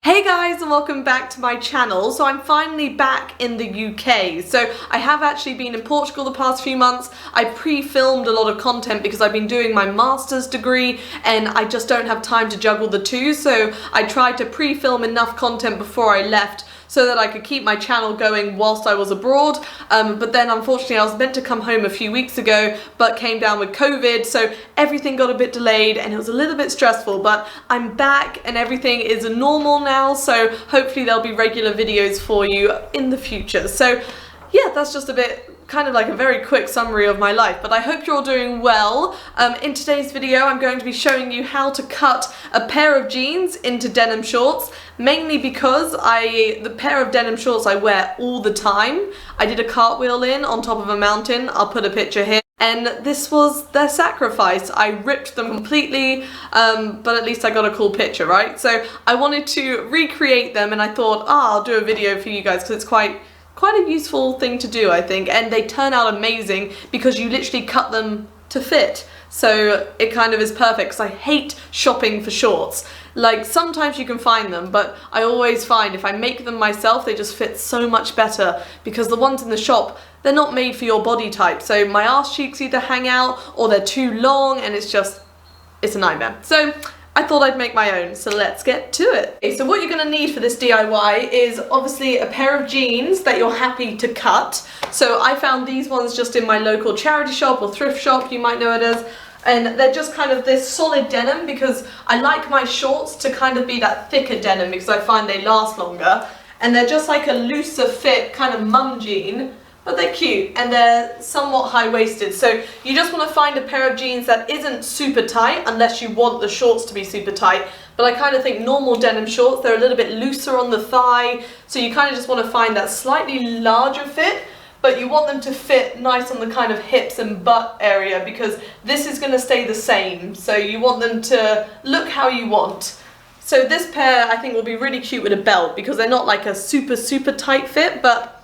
Hey guys, and welcome back to my channel. So I'm finally back in the UK. So I have actually been in Portugal the past few months. I pre-filmed a lot of content because I've been doing my master's degree and I just don't have time to juggle the two. So I tried to pre-film enough content before I left so that I could keep my channel going whilst I was abroad. But then unfortunately I was meant to come home a few weeks ago, but came down with COVID, so everything got a bit delayed and it was a little bit stressful, but I'm back and everything is normal now, so hopefully there'll be regular videos for you in the future. So yeah, that's just a bit kind of like a very quick summary of my life, but I hope you're all doing well. In today's video I'm going to be showing you how to cut a pair of jeans into denim shorts, mainly because the pair of denim shorts I wear all the time. I did a cartwheel in on top of a mountain, I'll put a picture here, and this was their sacrifice. I ripped them completely, but at least I got a cool picture, right? So I wanted to recreate them and I thought, I'll do a video for you guys because it's quite a useful thing to do, I think, and they turn out amazing because you literally cut them to fit, so it kind of is perfect. Because I hate shopping for shorts. Like, sometimes you can find them, but I always find if I make them myself they just fit so much better, because the ones in the shop, they're not made for your body type, so my arse cheeks either hang out or they're too long and it's a nightmare. So I thought I'd make my own, so let's get to it. Okay, so what you're going to need for this DIY is obviously a pair of jeans that you're happy to cut. So I found these ones just in my local charity shop or thrift shop, you might know it as, and they're just kind of this solid denim because I like my shorts to kind of be that thicker denim because I find they last longer, and they're just like a looser fit kind of mum jean. But they're cute and they're somewhat high-waisted, so you just want to find a pair of jeans that isn't super tight unless you want the shorts to be super tight. But I kind of think normal denim shorts, they're a little bit looser on the thigh, so you kind of just want to find that slightly larger fit, but you want them to fit nice on the kind of hips and butt area because this is going to stay the same, so you want them to look how you want. So this pair I think will be really cute with a belt because they're not like a super tight fit, but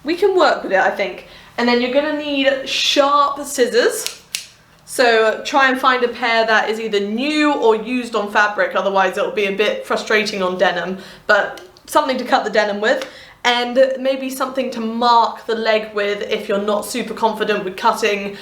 we can work with it, I think. And then you're gonna need sharp scissors. So try and find a pair that is either new or used on fabric, otherwise it'll be a bit frustrating on denim, but something to cut the denim with. And maybe something to mark the leg with if you're not super confident with cutting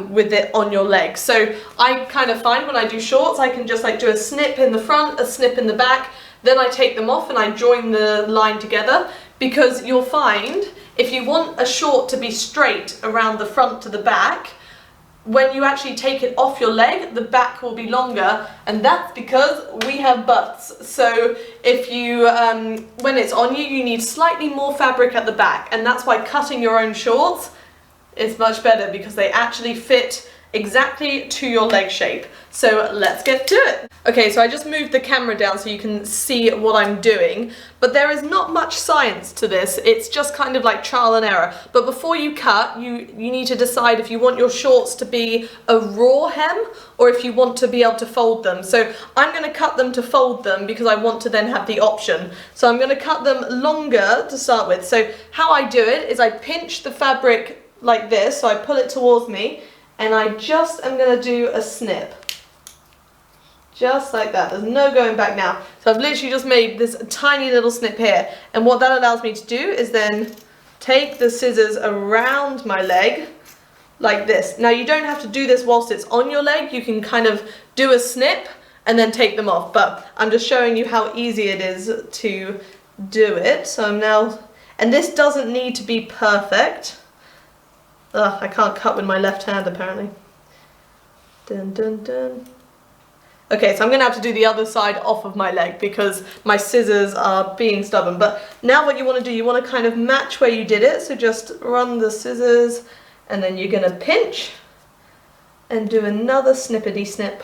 with it on your leg. So I kind of find when I do shorts, I can just like do a snip in the front, a snip in the back, then I take them off and I join the line together, because you'll find if you want a short to be straight around the front to the back, when you actually take it off your leg, the back will be longer, and that's because we have butts. So if you, when it's on you, you need slightly more fabric at the back, and that's why cutting your own shorts is much better because they actually fit exactly to your leg shape. So let's get to it. Okay, so I just moved the camera down so you can see what I'm doing, but there is not much science to this. It's just kind of like trial and error. But before you cut, you need to decide if you want your shorts to be a raw hem or if you want to be able to fold them. So I'm going to cut them to fold them because I want to then have the option. So I'm going to cut them longer to start with. So how I do it is I pinch the fabric like this, so I pull it towards me, and I just am going to do a snip. Just like that. There's no going back now. So I've literally just made this tiny little snip here. And what that allows me to do is then take the scissors around my leg like this. Now you don't have to do this whilst it's on your leg. You can kind of do a snip and then take them off. But I'm just showing you how easy it is to do it. So I'm now, and this doesn't need to be perfect. Ugh, I can't cut with my left hand apparently. Dun dun dun. Okay, so I'm going to have to do the other side off of my leg because my scissors are being stubborn. But now what you want to do, you want to kind of match where you did it. So just run the scissors and then you're going to pinch and do another snippety snip.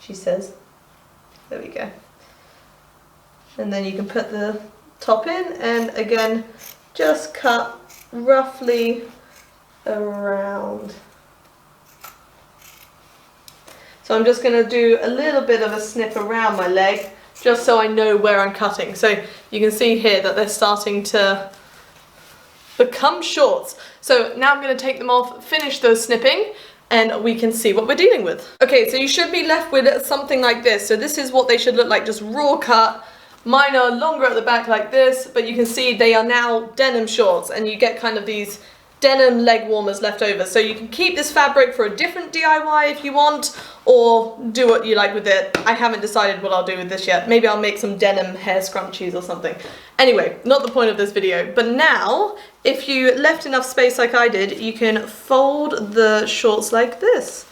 She says. There we go. And then you can put the top in and again, just cut roughly around. So I'm just going to do a little bit of a snip around my leg just so I know where I'm cutting. So you can see here that they're starting to become shorts. So now I'm going to take them off, finish the snipping, and we can see what we're dealing with. Okay, so you should be left with something like this. So this is what they should look like, just raw cut. Mine are longer at the back like this, but you can see they are now denim shorts, and you get kind of these denim leg warmers left over. So you can keep this fabric for a different DIY if you want, or do what you like with it. I haven't decided what I'll do with this yet. Maybe I'll make some denim hair scrunchies or something. Anyway, not the point of this video. But now, if you left enough space like I did, you can fold the shorts like this.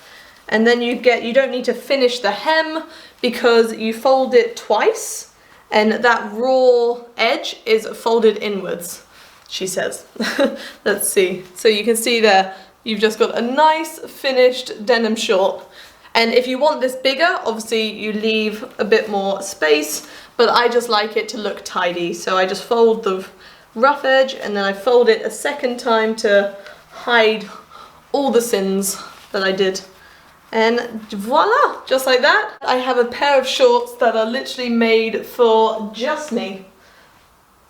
And then you don't need to finish the hem because you fold it twice, and that raw edge is folded inwards, she says. Let's see. So you can see there, you've just got a nice finished denim short. And if you want this bigger, obviously you leave a bit more space, but I just like it to look tidy. So I just fold the rough edge, and then I fold it a second time to hide all the sins that I did. And voila, just like that. I have a pair of shorts that are literally made for just me.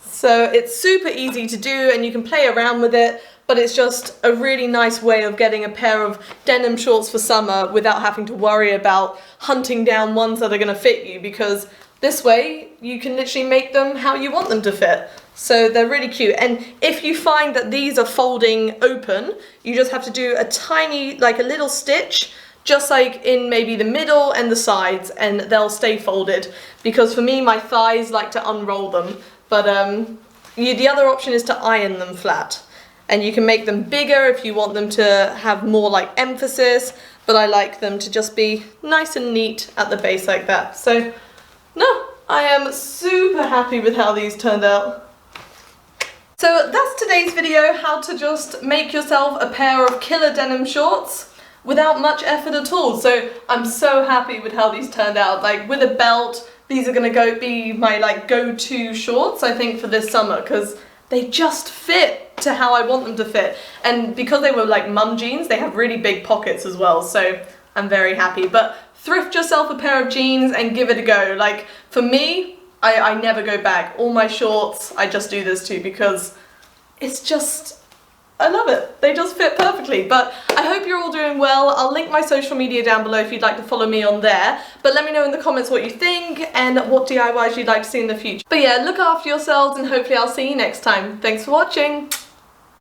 So it's super easy to do, and you can play around with it, but it's just a really nice way of getting a pair of denim shorts for summer without having to worry about hunting down ones that are going to fit you, because this way you can literally make them how you want them to fit. So they're really cute. And if you find that these are folding open, you just have to do a tiny, like a little stitch, just like in maybe the middle and the sides, and they'll stay folded. Because for me, my thighs like to unroll them. But the other option is to iron them flat. And you can make them bigger if you want them to have more like emphasis, but I like them to just be nice and neat at the base like that. So, no, I am super happy with how these turned out. So that's today's video, how to just make yourself a pair of killer denim shorts without much effort at all. So I'm so happy with how these turned out. Like with a belt, these are gonna be my like go-to shorts, I think, for this summer, because they just fit to how I want them to fit. And because they were like mum jeans, they have really big pockets as well. So I'm very happy. But thrift yourself a pair of jeans and give it a go. Like for me, I never go back. All my shorts, I just do this to, because it's just, I love it. They just fit perfectly. But I hope you're all doing well. I'll link my social media down below if you'd like to follow me on there. But let me know in the comments what you think and what DIYs you'd like to see in the future. But yeah, look after yourselves, and hopefully I'll see you next time. Thanks for watching.